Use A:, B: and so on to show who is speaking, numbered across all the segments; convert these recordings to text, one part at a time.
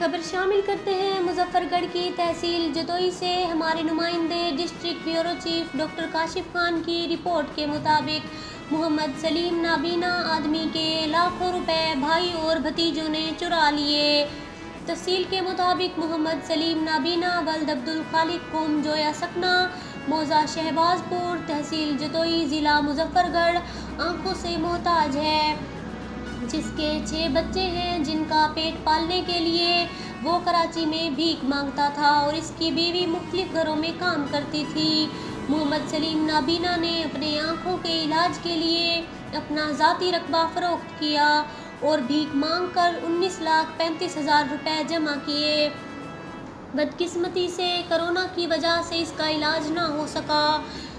A: खबर शामिल करते हैं मुजफ्फरगढ़ की तहसील जतोई से। हमारे नुमाइंदे district bureau chief doctor Kashif Khan की रिपोर्ट के मुताबिक मोहम्मद सलीम नाबीना आदमी के लाखों रुपए भाई और भतीजों ने चुरा लिए। तहसील के मुताबिक मोहम्मद सलीम नाबीना वल्द अब्दुल खालिक कुम जोया सकना मौजा शहबाजपुर तहसील जतोई ज़िला मुजफ्फरगढ़ आंखों से मोहताज है, जिसके 6 बच्चे हैं, जिनका पेट पालने के लिए वो कराची में भीख मांगता था और इसकी बीवी मुख्तलिफ घरों में काम करती थी। मोहम्मद सलीम नाबीना ने अपने आँखों के इलाज के लिए अपना ज़ाती रकबा फ़रोख्त किया और भीख मांगकर 19,35,000 रुपये जमा किए। बदकिस्मती से कोरोना की वजह से इसका इलाज ना हो सका,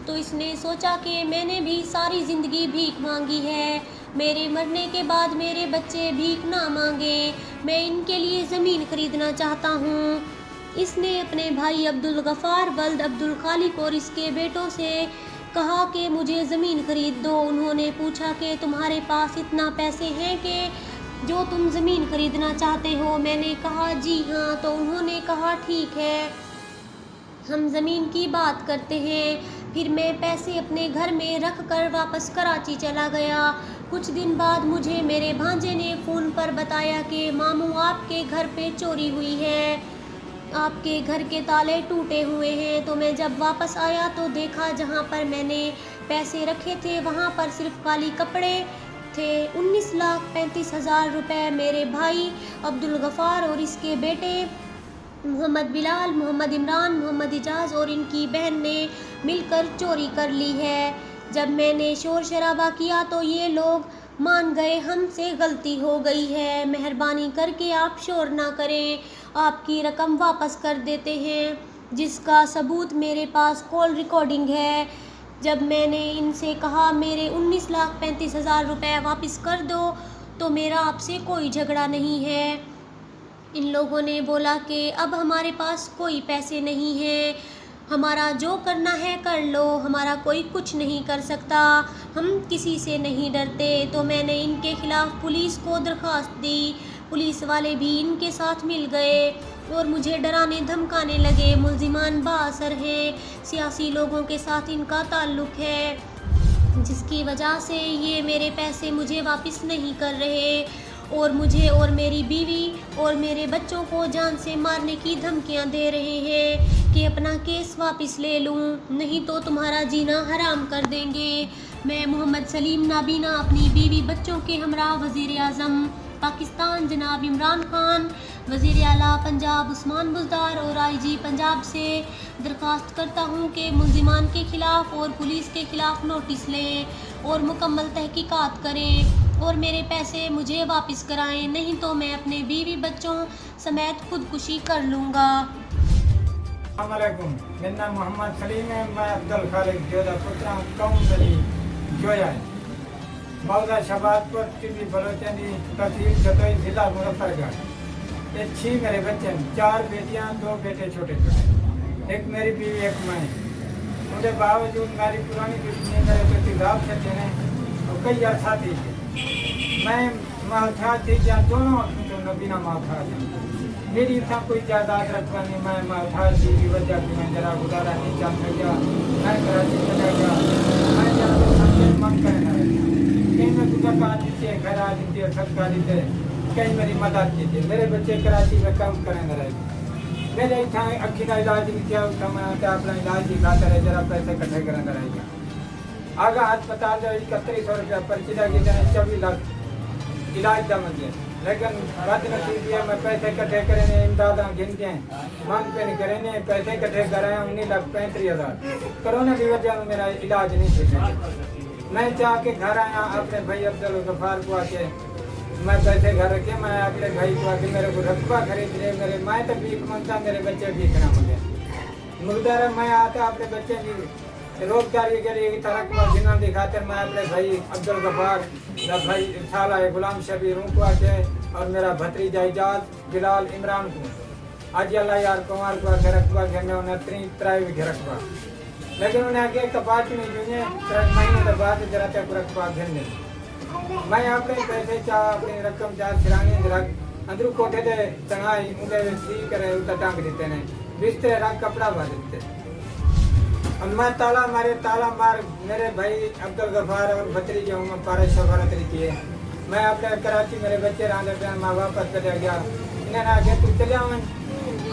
A: तो इसने सोचा कि मैंने भी सारी ज़िंदगी भीख मांगी है, मेरे मरने के बाद मेरे बच्चे भीख ना मांगे, मैं इनके लिए ज़मीन ख़रीदना चाहता हूँ। इसने अपने भाई अब्दुल गफ़ार वल्द अब्दुल खालिक और इसके बेटों से कहा कि मुझे ज़मीन ख़रीद दो। उन्होंने पूछा कि तुम्हारे पास इतना पैसे हैं कि जो तुम ज़मीन ख़रीदना चाहते हो? मैंने कहा जी हाँ। तो उन्होंने कहा ठीक है, हम ज़मीन की बात करते हैं। फिर मैं पैसे अपने घर में रख कर वापस कराची चला गया। कुछ दिन बाद मुझे मेरे भांजे ने फ़ोन पर बताया कि मामू आपके घर पे चोरी हुई है, आपके घर के ताले टूटे हुए हैं। तो मैं जब वापस आया तो देखा जहाँ पर मैंने पैसे रखे थे वहाँ पर सिर्फ खाली कपड़े थे। 19,35,000 रुपये मेरे भाई अब्दुल गफ़ार और इसके बेटे मोहम्मद बिलाल, मोहम्मद इमरान, मोहम्मद इजाज़ और इनकी बहन ने मिलकर चोरी कर ली है। जब मैंने शोर शराबा किया तो ये लोग मान गए हमसे गलती हो गई है, मेहरबानी करके आप शोर ना करें, आपकी रकम वापस कर देते हैं, जिसका सबूत मेरे पास कॉल रिकॉर्डिंग है। जब मैंने इनसे कहा मेरे 19,35,000 रुपये वापस कर दो तो मेरा आपसे कोई झगड़ा नहीं है। इन लोगों ने बोला कि अब हमारे पास कोई पैसे नहीं हैं, हमारा जो करना है कर लो, हमारा कोई कुछ नहीं कर सकता, हम किसी से नहीं डरते। तो मैंने इनके ख़िलाफ़ पुलिस को दरख्वास्त दी। पुलिस वाले भी इनके साथ मिल गए और मुझे डराने धमकाने लगे। मुल्ज़िमान बाअसर हैं, सियासी लोगों के साथ इनका ताल्लुक़ है, जिसकी वजह से ये मेरे पैसे मुझे वापस नहीं कर रहे और मुझे और मेरी बीवी और मेरे बच्चों को जान से मारने की धमकियां दे रहे हैं कि अपना केस वापस ले लूं, नहीं तो तुम्हारा जीना हराम कर देंगे। मैं मोहम्मद सलीम नाबीना अपनी बीवी बच्चों के हमरा वज़ीर आज़म पाकिस्तान जनाब इमरान खान, वज़ीर आला पंजाब उस्मान बुज़दार और IG पंजाब से दरख्वास्त करता हूँ कि मुल्ज़िमान के ख़िलाफ़ और पुलिस के ख़िलाफ़ नोटिस लें और मुकम्मल तहकीकात करें और मेरे पैसे मुझे वापस कराएं, नहीं तो मैं अपने बीवी बच्चों समेत खुदकुशी कर लूँगा।
B: मेरा नाम मोहम्मद सलीम है, मैं अब्दुल खालिक जोधा पुत्रा कौम जोया है, मौजा शहबाजपुर टीवी बलोचनी तहसील जतोई ज़िला मुजफ्फरगढ़। ये 6 मेरे बच्चे हैं, 4 बेटियां 2 बेटे छोटे छोटे, एक मेरी बीवी एक मैं। उनके बावजूद मेरी पुरानी दुश्मनी मेरे प्रति गाँव से थे और कई अरसा थी। मैं महथाज थी या दोनों बिना महथाज मेरी था कोई जायदाद रखवा नहीं। मैं महथाज थी की वजह से मैं जरा गुजारा नहीं चल सका। मैं कराची चला गया, मैं जरा मन करना कहीं में गुजर कहा दीजिए, घर आ दीजिए, सबका दीजिए, कहीं मेरी मदद कीजिए। मेरे बच्चे कराची में काम करेंगे रहे, मेरे इतना अखी का इलाज भी किया, मैं अपना इलाज भी खाता रहे, जरा पैसे इकट्ठे करेंगे रहेगा। आगे अस्पताल जो 3100 रुपया पर्ची लगी, 24 लाख इलाज दम दिए, लेकिन बदनसीबी है मैं पैसे इकट्ठे करेंगे, इमदाद गिनते हैं, मांग पे नहीं करेंगे, पैसे इकट्ठे कराए 19,35,000। कोरोना की वजह में मेरा इलाज नहीं छूटे। मैं चाह के घर आया अपने भाई अब्दुल गफ़ार को आके, मैं पैसे घर रखे, मैं अपने भाई को आके मेरे को रकबा खरीद ले, मेरे मैं तो भीख मांगता, मेरे बच्चे भीख ना मांगे। मुर्दार मैं आता अपने बच्चे की रोजगारी के लिए तरक्बा गिना दिखाते, मैं अपने भाई अब्दुल गफ़ार, भाई साला गुलाम शबीर को आके और मेरा भतीजा इजाज़ बिलाल इमरान को आज अल्लाह यार कुमार को आके रकबा घेने उन्हें त्राई भी रकबा, लेकिन उन्हें आगे कपाट नहीं जुए 3 महीने के बाद जरा तक रकबा घेने। मैं अपने पैसे चाह अपनी रकम चाह सिरानी अंदरू कोठे दे तनाई उंदे सी करे उता टांग देते ने बिस्तर रंग कपड़ा बांध देते। अब मैं ताला मार मेरे भाई अब्दुल गफार और भतरीजे हूँ पारा शफारत की है। मैं अपने कराची मेरे बच्चे रहा देते हैं, मैं वापस चले गया। इन्हें आगे तू चले आवन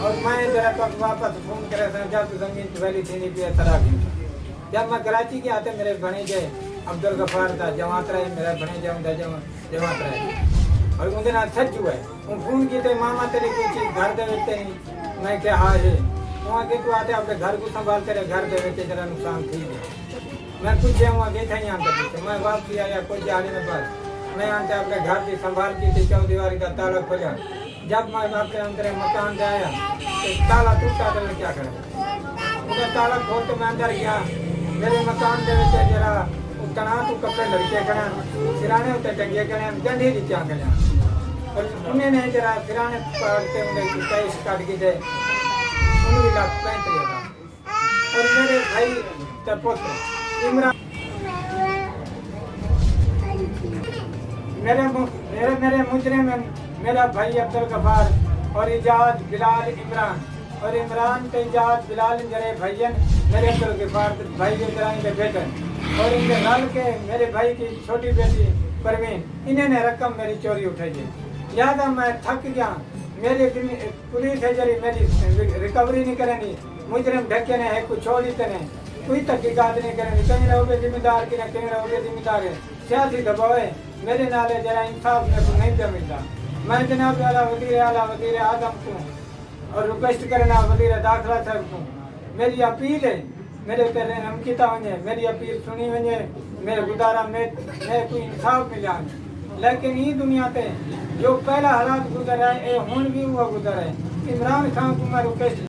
B: और मैं जरा तक वापस फोन करे जब जमीन वैली थी नहीं पिया तरा गई। जब मैं कराची के आते मेरे बने गए अब्दुल गफार था जमात रहे मेरा बने जाऊँ जमात रहे और उनके नाथ सच हुआ है। वो फोन की थे मामा तेरी पूछी घर दे देते नहीं। मैं क्या हाँ है वहाँ के तू आते अपने घर को संभालते रहे घर दे देते जरा नुकसान थी मैं कुछ वहाँ गई था यहाँ करते मैं वापसी आया कोई जाने में पास मैं आते अपने घर की संभाल की थी चौदीवारी का ताला खोला। जब मैं अपने अंदर मकान से आया तो ताला टूटा तो मैं क्या करूँ उन्हें ताला खोल तो मैं अंदर गया मेरे मकान के जरा तना तू कपड़े लड़के करा सिराने उतर टंगे करें गंढे नीचा करें और उन्हें नहीं जरा सिराने पड़ते उन्हें कैश काट के दे उन्हें लाख 35,000 और मेरे भाई का पुत्र इमरान मेरे मुजरिम में मेरा भाई अब्दुल गफार और इजाज बिलाल इमरान और इमरान के इजाज बिलाल मेरे भैयन मेरे अब्दुल गफार भाई इमरान के बेटे और इनके नाल के मेरे भाई की छोटी बेटी परवीन इन्होंने रकम मेरी चोरी उठाई है। याद है मैं थक गया मेरी पुलिस है जरी मेरी रिकवरी नहीं करेंगी मुजरिम ढके ने है कुछ छोड़ी तो नहीं कोई तहकीकात नहीं करेंगे कहीं रहोगे जिम्मेदार की ना कहीं रहोगे जिम्मेदार है सियासी दबाव है मेरे नाले जरा इंसाफ मेरे को नहीं पे मिलता। मैं जनाब आला वजीर आजम को और रिक्वेस्ट करना वजीर दाखिला साहब को मेरी अपील है मेरे तेरे नमकीता वने मेरी अपील सुनी वने मेरे गुजारा में कोई इंसाफ मिला लेकिन ये दुनिया पे जो पहला हालात गुजर है ये हुन भी हुआ गुजर है। इमरान खान को मैं रिक्वेस्ट